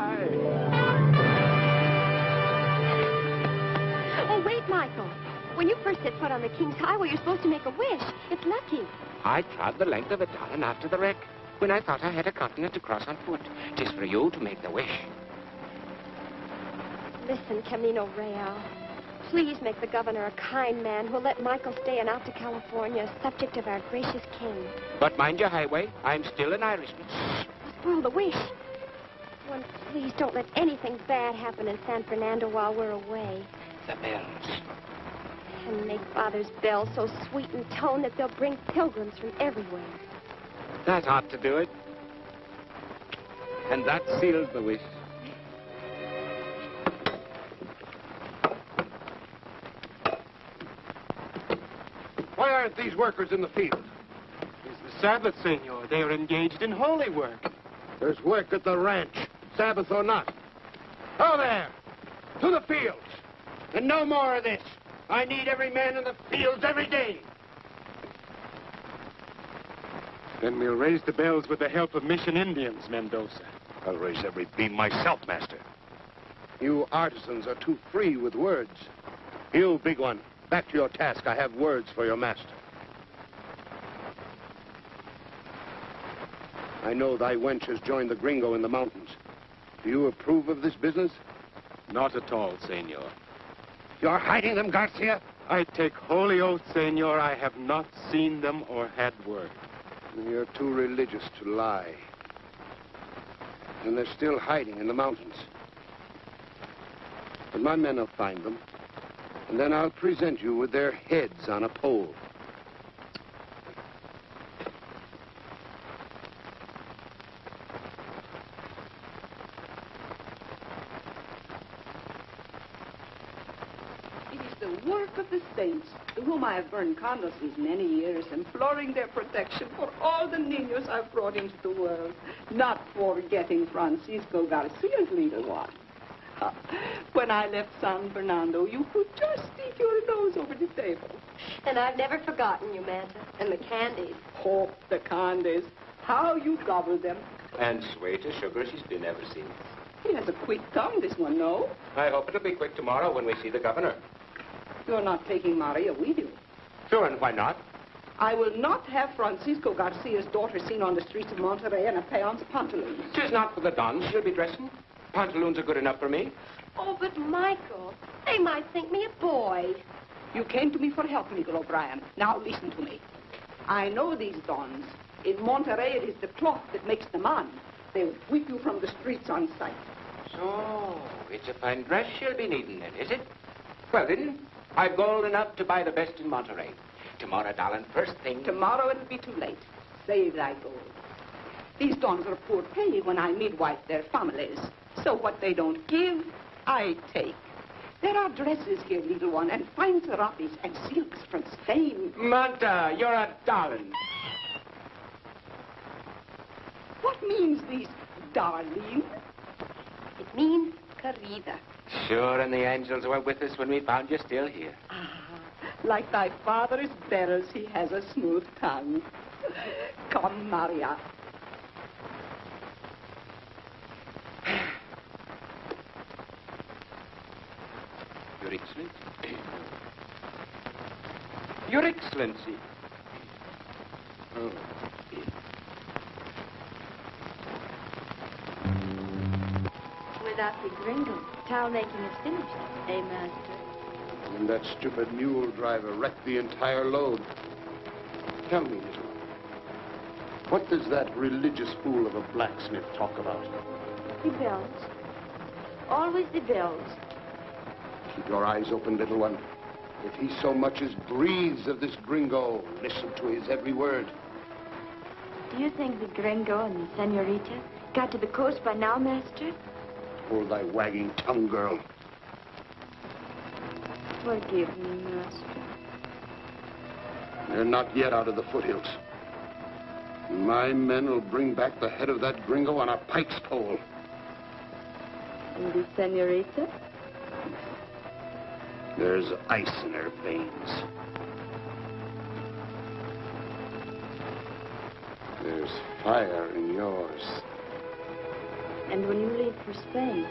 Oh, wait, Michael. When you first set foot on the King's Highway, you're supposed to make a wish. It's lucky. I trod the length of it, darling, after the wreck, when I thought I had a continent to cross on foot. 'Tis for you to make the wish. Listen, Camino Real. Please make the governor a kind man who'll let Michael stay in Alta California, subject of our gracious king. But mind your highway. I'm still an Irishman. Spoil the wish. One, please don't let anything bad happen in San Fernando while we're away. The bells. And make Father's bells so sweet in tone that they'll bring pilgrims from everywhere. That ought to do it. And that seals the wish. Why aren't these workers in the field? It's the Sabbath, senor. They are engaged in holy work. There's work at the ranch, Sabbath or not. Oh, there! To the fields! And no more of this. I need every man in the fields every day. Then we'll raise the bells with the help of Mission Indians, Mendoza. I'll raise every beam myself, Master. You artisans are too free with words. You, big one, back to your task. I have words for your master. I know thy wench has joined the gringo in the mountains. Do you approve of this business? Not at all, senor. You're hiding them, Garcia? I take holy oath, senor, I have not seen them or had word. You're too religious to lie. And they're still hiding in the mountains. But my men will find them. And then I'll present you with their heads on a pole. It is the work of the saints, to whom I have burned candles these many years, imploring their protection for all the niños I've brought into the world, not forgetting Francisco Garcia's little one. When I left San Fernando, you could just stick your nose over the table. And I've never forgotten you, Manta. And the candies. Oh, the candies. How you gobble them. And sweet as sugar she's been ever since. He has a quick tongue, this one, no? I hope it'll be quick tomorrow when we see the governor. You're not taking Maria with you. Sure, and why not? I will not have Francisco Garcia's daughter seen on the streets of Monterrey in a peon's pantaloons. Tis not for the dons she'll be dressing. Pantaloons are good enough for me. Oh, but Michael, they might think me a boy. You came to me for help, Miguel O'Brien. Now listen to me. I know these dons. In Monterrey, it is the cloth that makes the man. They would whip you from the streets on sight. So, it's a fine dress she'll be needing then, is it? Well then, I've gold enough to buy the best in Monterrey. Tomorrow, darling, first thing. Tomorrow it'll be too late. Save thy gold. These dons are poor pay when I midwife their families. So what they don't give, I take. There are dresses here, little one, and fine serapes and silks from Spain. Manta, you're a darling. What means this, darling? It means querida. Sure, and the angels were with us when we found you still here. Ah, like thy father's bells, he has a smooth tongue. Come, Maria. Your Excellency. Your Excellency. Oh. Without the gringo, towel making is finished, eh, Master? And that stupid mule driver wrecked the entire load. Tell me, little one, what does that religious fool of a blacksmith talk about? The bells. Always the bells. Keep your eyes open, little one. If he so much as breathes of this gringo, listen to his every word. Do you think the gringo and the senorita got to the coast by now, Master? Hold thy wagging tongue, girl. Forgive me, Master. They're not yet out of the foothills. My men will bring back the head of that gringo on a pike's pole. And the senorita? There's ice in her veins. There's fire in yours. And when you leave for Spain,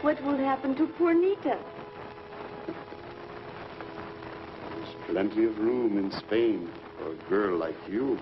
what will happen to poor Nita? There's plenty of room in Spain for a girl like you.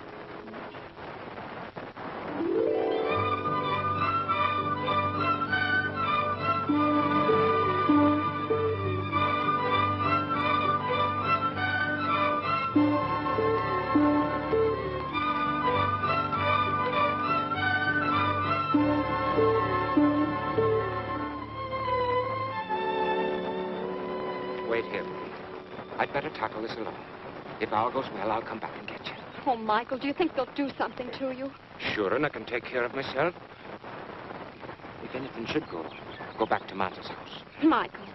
Wait here. I'd better tackle this alone. If all goes well, I'll come back and get you. Oh, Michael, do you think they'll do something to you? Sure, and I can take care of myself. If anything should go back to Manta's house. Michael,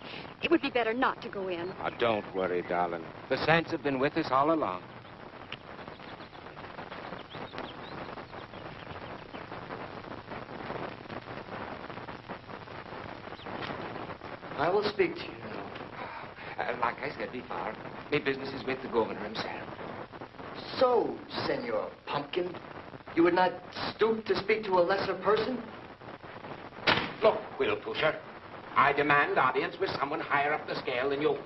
it would be better not to go in. Oh, don't worry, darling. The saints have been with us all along. I will speak to you. Like I said before, my business is with the governor himself. So, Senor Pumpkin, you would not stoop to speak to a lesser person? Look, Will Pusher, I demand audience with someone higher up the scale than you.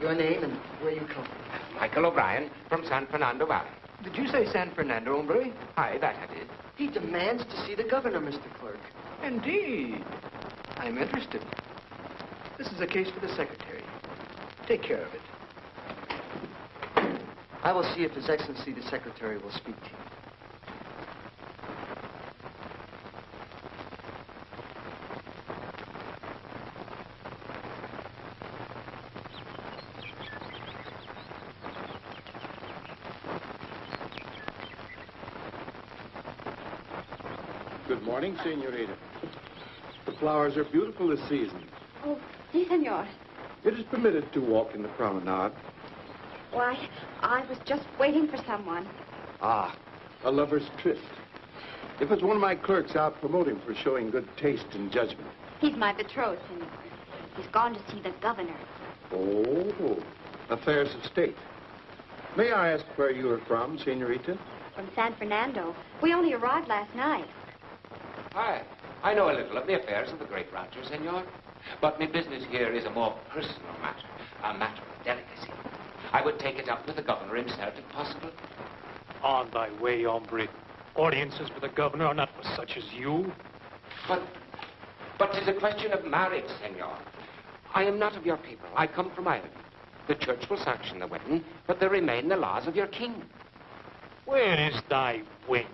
Your name and where you come from? Michael O'Brien from San Fernando Valley. Did you say San Fernando, hombre? Aye, that I did. He demands to see the governor, Mr. Clerk. Indeed. I'm interested. This is a case for the secretary. Take care of it. I will see if His Excellency the Secretary will speak to you. Good morning, Senorita. The flowers are beautiful this season. Oh, si, senor. It is permitted to walk in the promenade. Why, I was just waiting for someone. Ah, a lover's tryst. If it's one of my clerks, I'll promote him for showing good taste and judgment. He's my betrothed, senor. He's gone to see the governor. Oh, affairs of state. May I ask where you are from, Senorita? From San Fernando. We only arrived last night. Aye, I know a little of the affairs of the great rancher, senor. But my business here is a more personal matter, a matter of delicacy. I would take it up with the governor himself, if possible. On thy way, hombre. Audiences with the governor are not for such as you. But 'tis a question of marriage, senor. I am not of your people. I come from Ireland. The church will sanction the wedding, but there remain the laws of your king. Where is thy wench?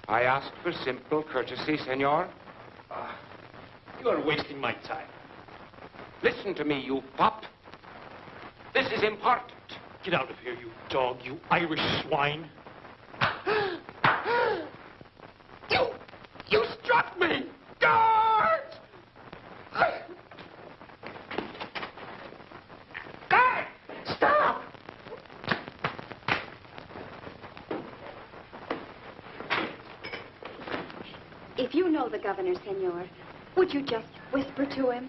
I asked for simple courtesy, senor. You are wasting my time. Listen to me, you fop. This is important. Get out of here, you dog, you Irish swine. You struck me! Guards! Guard! Stop! If you know the governor, senor, would you just whisper to him?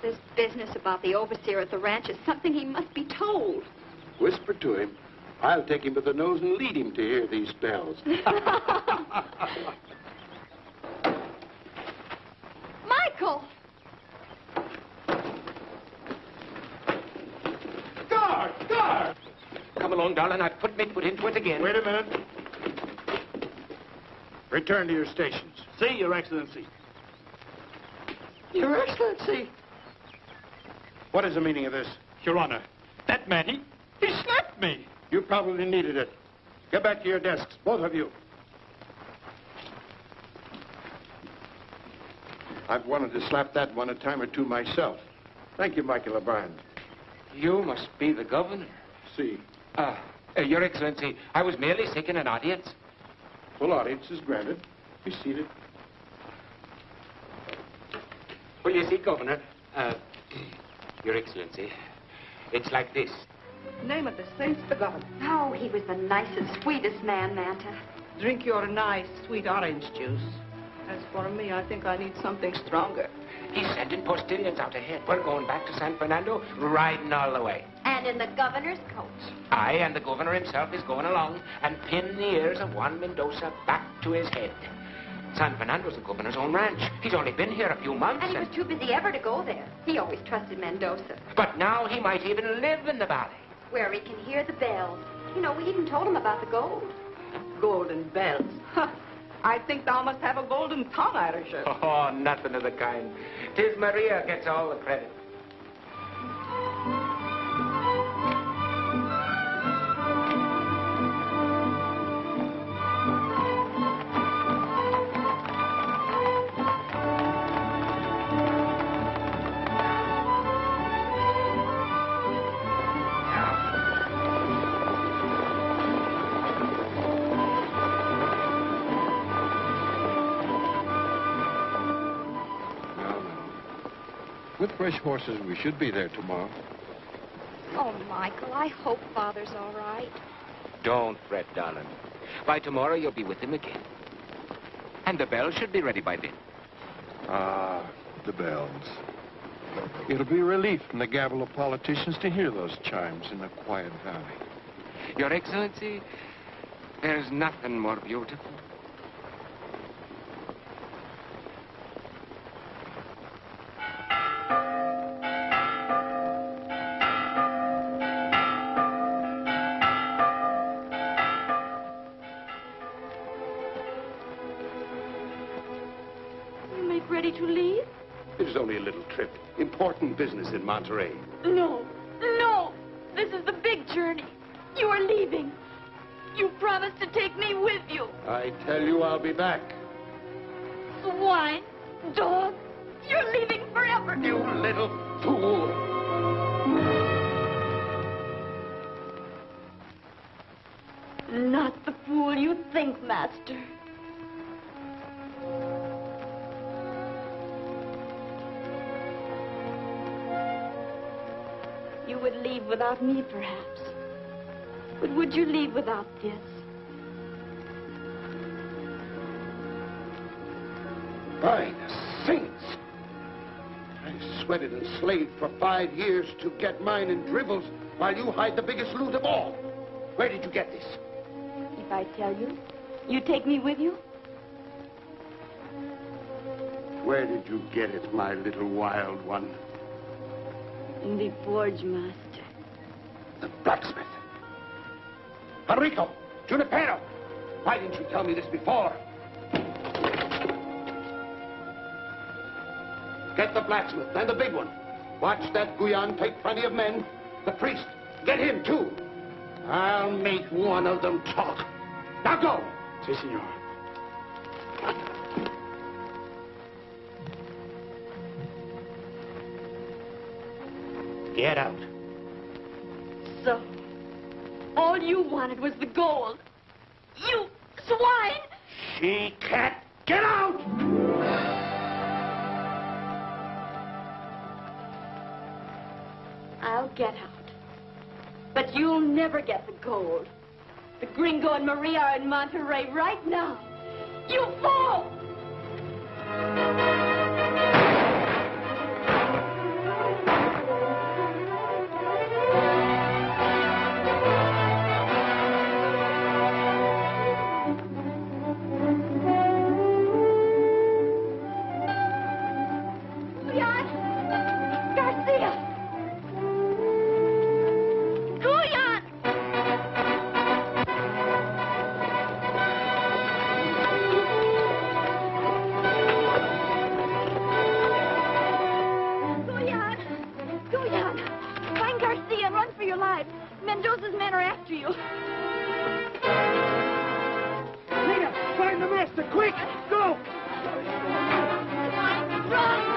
This business about the overseer at the ranch is something he must be told. Whisper to him. I'll take him by the nose and lead him to hear these bells. Michael! Guard! Guard! Come along, darling. I've put my foot into it again. Wait a minute. Return to your stations. See, Your Excellency. Your Excellency! What is the meaning of this? Your Honor, that man, he slapped me. You probably needed it. Get back to your desks, both of you. I've wanted to slap that one a time or two myself. Thank you, Michael O'Brien. You must be the governor. See. Your Excellency, I was merely seeking an audience. Full audience is granted. Be seated. Well, you see, Governor, Your Excellency, it's like this. Name of the saints to God. Oh, he was the nicest, sweetest man, Manta. Drink your nice, sweet orange juice. As for me, I think I need something stronger. He's sending postilions out ahead. We're going back to San Fernando, riding all the way. And in the governor's coach. Aye, and the governor himself is going along and pin the ears of Juan Mendoza back to his head. San Fernando's the governor's own ranch. He's only been here a few months. And he was too busy ever to go there. He always trusted Mendoza. But now he might even live in the valley. Where he can hear the bells. You know, we even told him about the gold. Golden bells. Huh. I think thou must have a golden tongue, Irisher. Oh, nothing of the kind. 'Tis Maria gets all the credit. With fresh horses, we should be there tomorrow. Oh, Michael, I hope Father's all right. Don't fret, darling. By tomorrow, you'll be with him again. And the bells should be ready by then. Ah, the bells. It'll be a relief from the gabble of politicians to hear those chimes in the quiet valley. Your Excellency, there's nothing more beautiful. not ready to leave? It is only a little trip. Important business in Monterey. No, no. This is the big journey. You are leaving. You promised to take me with you. I tell you I'll be back. Swine, dog, you're leaving forever. You little fool. Not the fool you think, Master. You would leave without me, perhaps. But would you leave without this? By the saints! I sweated and slaved for 5 years to get mine in dribbles while you hide the biggest loot of all. Where did you get this? If I tell you, you take me with you? Where did you get it, my little wild one? In the forge, Master. The blacksmith. Enrico! Junipero! Why didn't you tell me this before? Get the blacksmith and the big one. Watch that Guyan take plenty of men. The priest, get him too. I'll make one of them talk. Now go! Si, senor. Get out. So, all you wanted was the gold. You swine! She can't get out! I'll get out. But you'll never get the gold. The Gringo and Maria are in Monterey right now. You fool! Mendoza's men are after you. Nina, find the master, quick! Go! Run!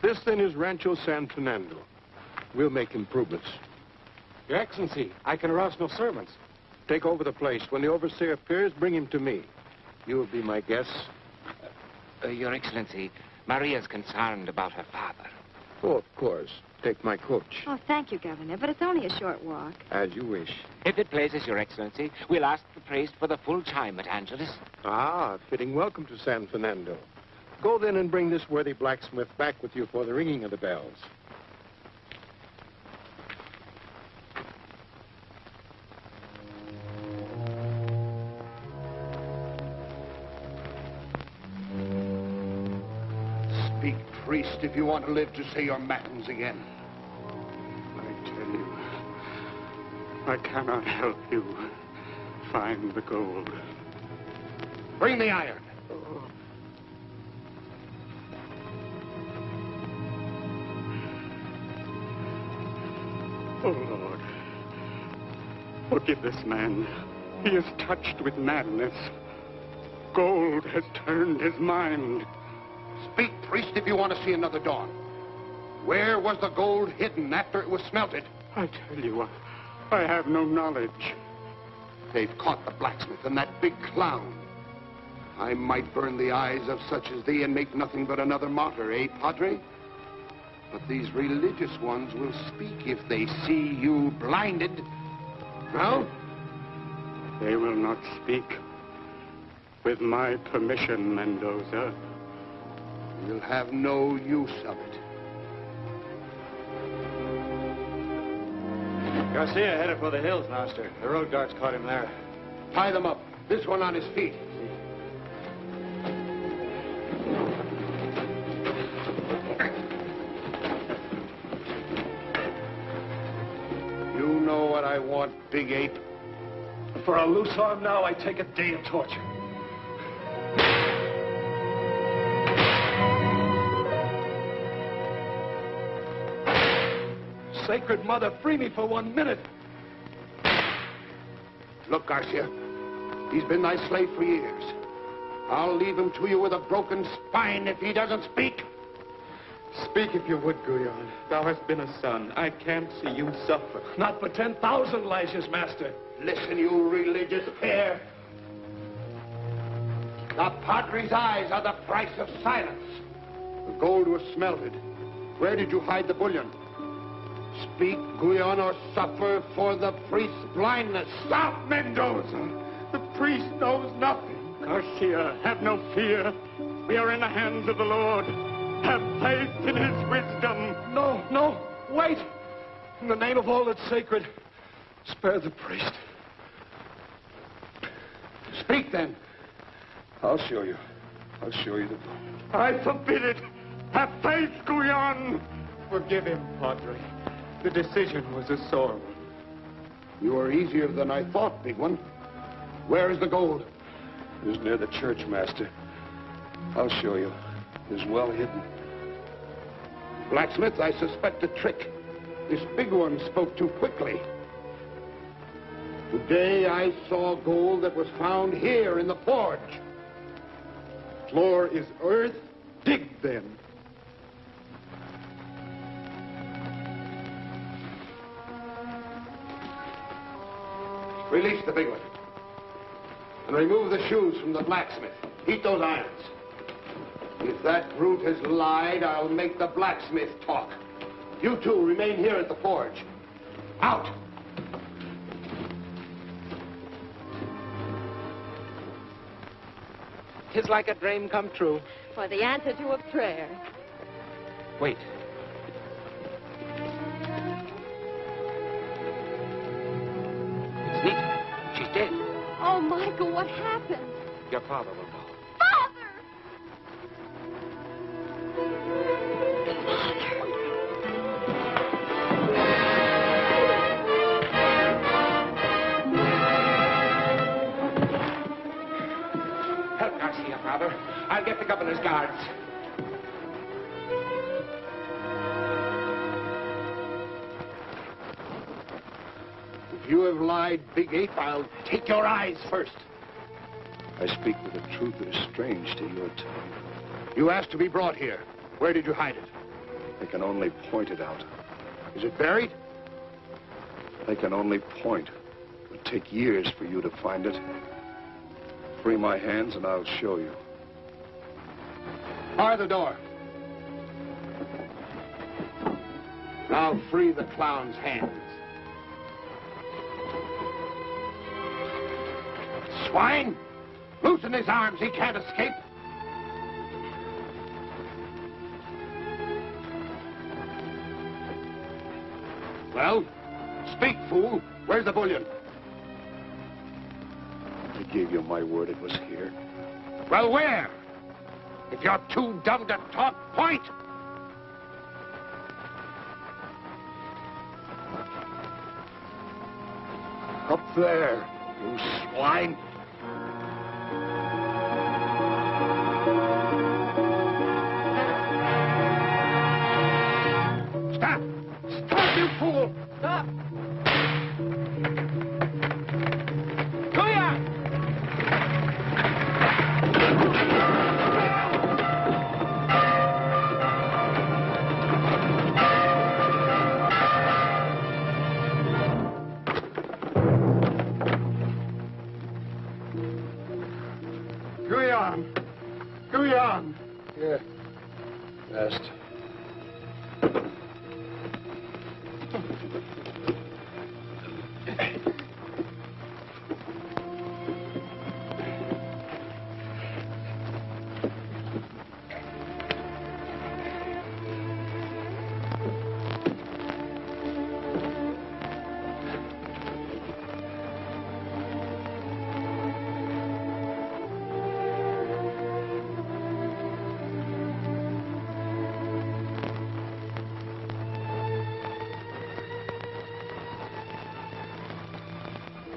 This, then, is Rancho San Fernando. We'll make improvements. Your Excellency, I can arouse no servants. Take over the place. When the overseer appears, bring him to me. You will be my guest. Your Excellency, Maria's concerned about her father. Oh, of course. Take my coach. Oh, thank you, Governor, but it's only a short walk. As you wish. If it pleases Your Excellency, we'll ask the priest for the full chime at Angeles. Ah, fitting welcome to San Fernando. Go then and bring this worthy blacksmith back with you for the ringing of the bells. Speak, priest, if you want to live to say your matins again. I tell you, I cannot help you find the gold. Bring the iron. Oh, Lord, forgive this man. He is touched with madness. Gold has turned his mind. Speak, priest, if you want to see another dawn. Where was the gold hidden after it was smelted? I tell you, I have no knowledge. They've caught the blacksmith and that big clown. I might burn the eyes of such as thee and make nothing but another martyr, eh, Padre? But these religious ones will speak if they see you blinded. No? They will not speak. With my permission, Mendoza. You'll have no use of it. Garcia headed for the hills, Master. The road guards caught him there. Tie them up. This one on his feet. You know what I want, Big Ape? For a loose arm now, I take a day of torture. Sacred Mother, free me for 1 minute. Look, Garcia, he's been thy slave for years. I'll leave him to you with a broken spine if he doesn't speak. Speak if you would, Guyon. Thou hast been a son. I can't see you suffer. Not for 10,000 lashes, Master. Listen, you religious pair. The Padre's eyes are the price of silence. The gold was smelted. Where did you hide the bullion? Speak, Guyon, or suffer for the priest's blindness. Stop, Mendoza! The priest knows nothing. Garcia, have no fear. We are in the hands of the Lord. Have faith in his wisdom. No, no, wait! In the name of all that's sacred, spare the priest. Speak, then. I'll show you. I'll show you the book. I forbid it. Have faith, Guyon. Forgive him, Padre. The decision was a sore one. You are easier than I thought, big one. Where is the gold? It is near the church, Master. I'll show you. It is well hidden. Blacksmith, I suspect a trick. This big one spoke too quickly. Today I saw gold that was found here in the forge. Floor is earth. Dig, then. Release the big one. And remove the shoes from the blacksmith. Heat those irons. If that brute has lied, I'll make the blacksmith talk. You two remain here at the forge. Out! Tis like a dream come true. For the answer to a prayer. Wait. It's Nita. She's dead. Oh, Michael, what happened? Your father will know. Help Garcia, Father. I'll get the governor's guards. If you have lied, Big Ape, I'll take your eyes first. I speak with a truth that is strange to your tongue. You asked to be brought here. Where did you hide it? I can only point it out. Is it buried? I can only point. It will take years for you to find it. Free my hands and I'll show you. Bar the door. Now free the clown's hands. Swine! Loosen his arms. He can't escape. Well, speak, fool. Where's the bullion? I gave you my word it was here. Well, where? If you're too dumb to talk, point! Up there, you swine. Stop! Stop, you fool! Stop! Guyon! Guyon! Yeah. Best.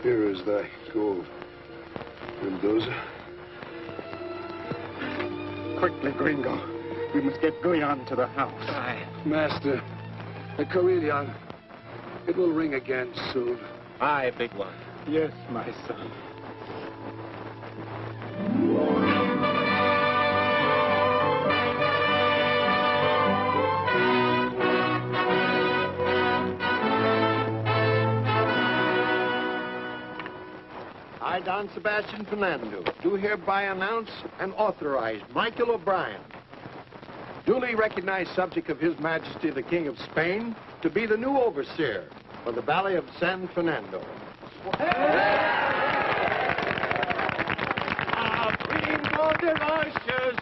Here is thy gold, Mendoza. Quickly, gringo. We must get Guyon to the house. Aye. Master, the carillon, it will ring again soon. Aye, big one. Yes, my son. I, Don Sebastian Fernando, do hereby announce and authorize Michael O'Brien, duly recognized subject of His Majesty the King of Spain, to be the new overseer for the Valley of San Fernando. Gringo de Rochers,